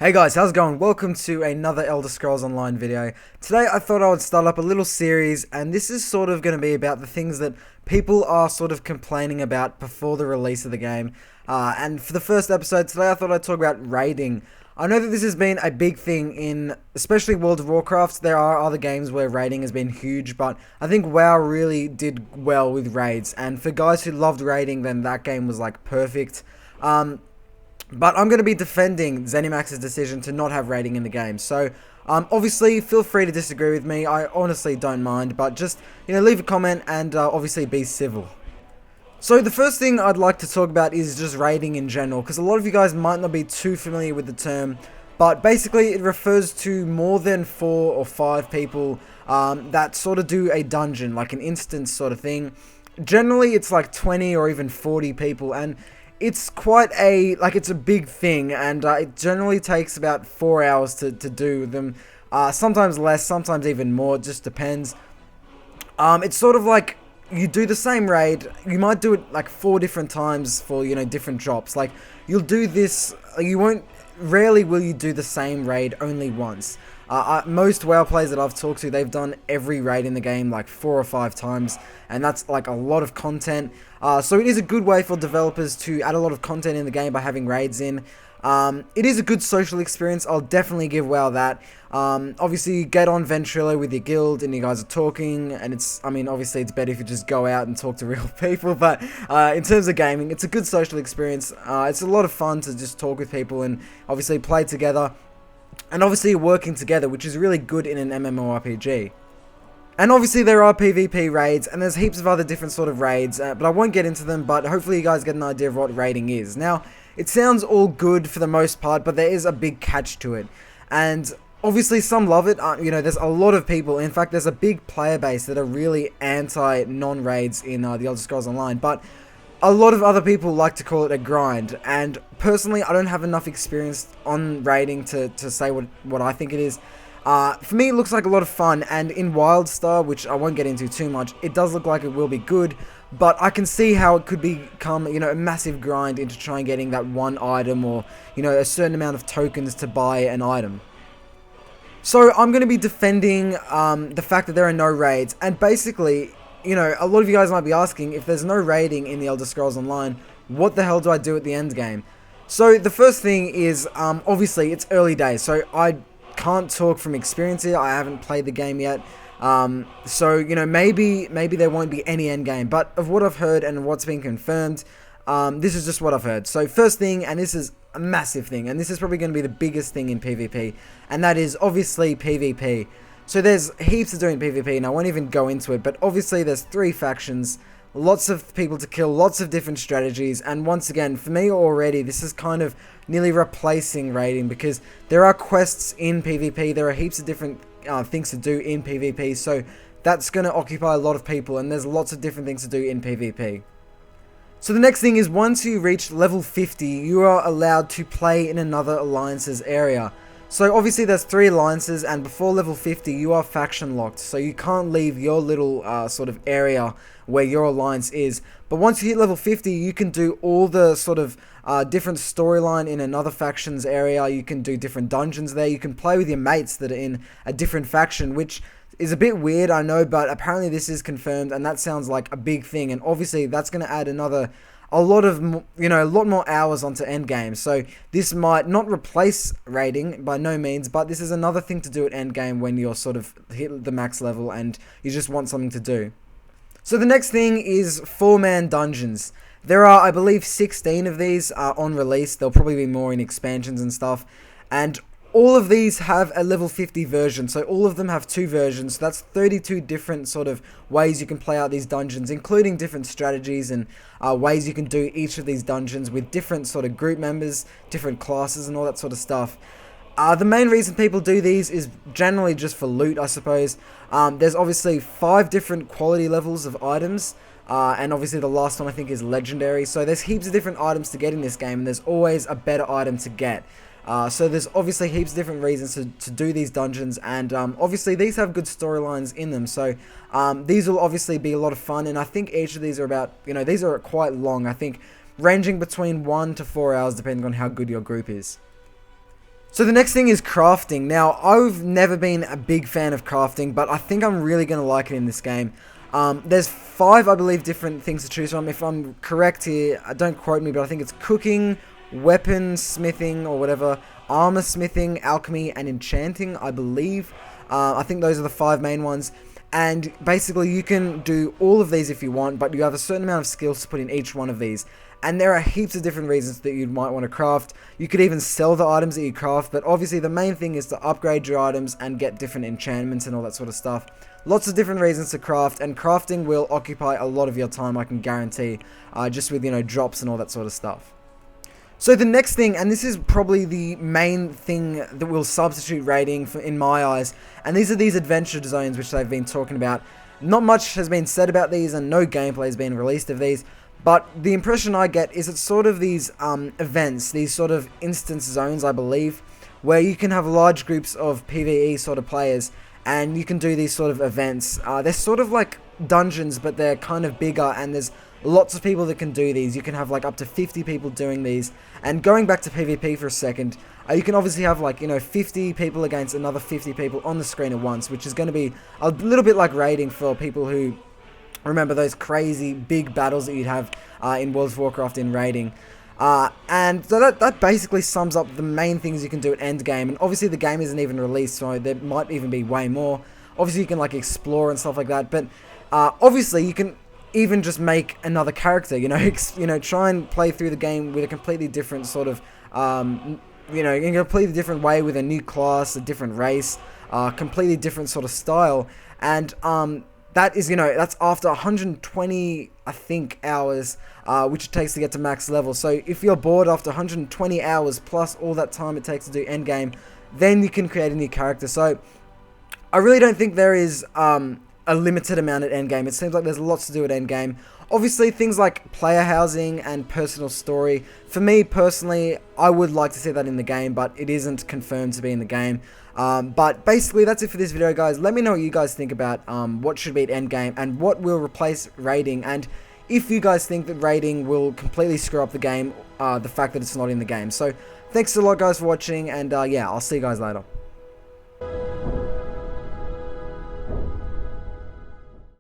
Hey guys, how's it going? Welcome to another Elder Scrolls Online video. Today I thought I would start up a little series, and this is sort of going to be about the things that people are sort of complaining about before the release of the game. And for the first episode today, I thought I'd talk about raiding. I know that this has been a big thing in, especially World of Warcraft. There are other games where raiding has been huge, but I think WoW really did well with raids. And for guys who loved raiding, then that game was like perfect. But I'm going to be defending ZeniMax's decision to not have raiding in the game. So, obviously, feel free to disagree with me. I honestly don't mind. But just, leave a comment and obviously be civil. So, the first thing I'd like to talk about is just raiding in general. Because a lot of you guys might not be too familiar with the term. But basically, it refers to more than 4 or 5 people that sort of do a dungeon, like an instance sort of thing. Generally, it's like 20 or even 40 people. And it's quite it's a big thing, and it generally takes about 4 hours to do them. Sometimes less, sometimes even more, it just depends. It's sort of like you do the same raid, you might do it like 4 different times for, different drops. Like, you'll do this, rarely will you do the same raid only once. Most WoW players that I've talked to, they've done every raid in the game like 4 or 5 times, and that's like a lot of content. So it is a good way for developers to add a lot of content in the game by having raids in. It is a good social experience. I'll definitely give WoW that. Obviously, you get on Ventrilo with your guild and you guys are talking, and obviously it's better if you just go out and talk to real people, but in terms of gaming, it's a good social experience. It's a lot of fun to just talk with people and obviously play together. And obviously you're working together, which is really good in an MMORPG. And obviously there are PvP raids, and there's heaps of other different sort of raids, but I won't get into them, but hopefully you guys get an idea of what raiding is. Now, it sounds all good for the most part, but there is a big catch to it. And obviously some love it, there's a lot of people, in fact there's a big player base that are really anti-non-raids in the Elder Scrolls Online, but a lot of other people like to call it a grind, and personally I don't have enough experience on raiding to say what I think it is. For me, it looks like a lot of fun, and in WildStar, which I won't get into too much, it does look like it will be good, but I can see how it could become, a massive grind into trying getting that one item, or, a certain amount of tokens to buy an item. So I'm going to be defending the fact that there are no raids, and basically, a lot of you guys might be asking, if there's no raiding in the Elder Scrolls Online, what the hell do I do at the end game? So the first thing is, obviously, it's early days, so I can't talk from experience here. I haven't played the game yet, so maybe there won't be any end game, but of what I've heard and what's been confirmed, this is just what I've heard. So first thing, and this is a massive thing, and this is probably going to be the biggest thing in PvP, and that is obviously PvP. So there's heaps to do in PvP, and I won't even go into it, but obviously there's 3 factions, lots of people to kill, lots of different strategies, and once again, for me already, this is kind of nearly replacing raiding, because there are quests in PvP, there are heaps of different things to do in PvP, so that's going to occupy a lot of people, and there's lots of different things to do in PvP. So the next thing is, once you reach level 50, you are allowed to play in another alliance's area. So obviously there's 3 alliances, and before level 50 you are faction locked, so you can't leave your little sort of area where your alliance is. But once you hit level 50, you can do all the sort of different storyline in another faction's area. You can do different dungeons there, you can play with your mates that are in a different faction, which is a bit weird, I know, but apparently this is confirmed, and that sounds like a big thing, and obviously that's going to add a lot more hours onto endgame. So this might not replace raiding by no means, but this is another thing to do at endgame when you're sort of hit the max level and you just want something to do. So the next thing is 4-man dungeons. There are, I believe, 16 of these on release. There'll probably be more in expansions and stuff, and all of these have a level 50 version, so all of them have 2 versions, so that's 32 different sort of ways you can play out these dungeons, including different strategies and ways you can do each of these dungeons with different sort of group members, different classes and all that sort of stuff. The main reason people do these is generally just for loot, I suppose. There's obviously 5 different quality levels of items, and obviously the last one I think is legendary, so there's heaps of different items to get in this game, and there's always a better item to get. So there's obviously heaps of different reasons to do these dungeons, and obviously these have good storylines in them, so these will obviously be a lot of fun, and I think each of these are about, these are quite long, I think ranging between 1 to 4 hours depending on how good your group is. So the next thing is crafting. Now, I've never been a big fan of crafting, but I think I'm really going to like it in this game. There's 5, I believe, different things to choose from. If I'm correct here, don't quote me, but I think it's cooking, weapon smithing, or whatever, armor smithing, alchemy, and enchanting, I believe. I think those are the 5 main ones. And basically, you can do all of these if you want, but you have a certain amount of skills to put in each one of these. And there are heaps of different reasons that you might want to craft. You could even sell the items that you craft, but obviously the main thing is to upgrade your items and get different enchantments and all that sort of stuff. Lots of different reasons to craft, and crafting will occupy a lot of your time, I can guarantee, just with, drops and all that sort of stuff. So the next thing, and this is probably the main thing that will substitute raiding in my eyes, and these are these adventure zones which they've been talking about. Not much has been said about these, and no gameplay has been released of these, but the impression I get is it's sort of these events, these sort of instance zones, I believe, where you can have large groups of PvE sort of players, and you can do these sort of events. They're sort of like dungeons, but they're kind of bigger, and there's lots of people that can do these. You can have like up to 50 people doing these. And going back to PvP for a second, you can obviously have like, 50 people against another 50 people on the screen at once, which is going to be a little bit like raiding for people who remember those crazy big battles that you'd have in World of Warcraft in raiding. And so that basically sums up the main things you can do at Endgame. And obviously the game isn't even released, so there might even be way more. Obviously you can like explore and stuff like that, but obviously you can even just make another character, try and play through the game with a completely different sort of, in a completely different way, with a new class, a different race, completely different sort of style. And that is, that's after 120, I think, hours, which it takes to get to max level. So if you're bored after 120 hours plus all that time it takes to do endgame, then you can create a new character. So I really don't think there is a limited amount at endgame. It seems like there's lots to do at endgame. Obviously, things like player housing and personal story. For me, personally, I would like to see that in the game, but it isn't confirmed to be in the game. But basically, that's it for this video, guys. Let me know what you guys think about what should be at endgame and what will replace raiding. And if you guys think that raiding will completely screw up the game, the fact that it's not in the game. So, thanks a lot, guys, for watching. And yeah, I'll see you guys later.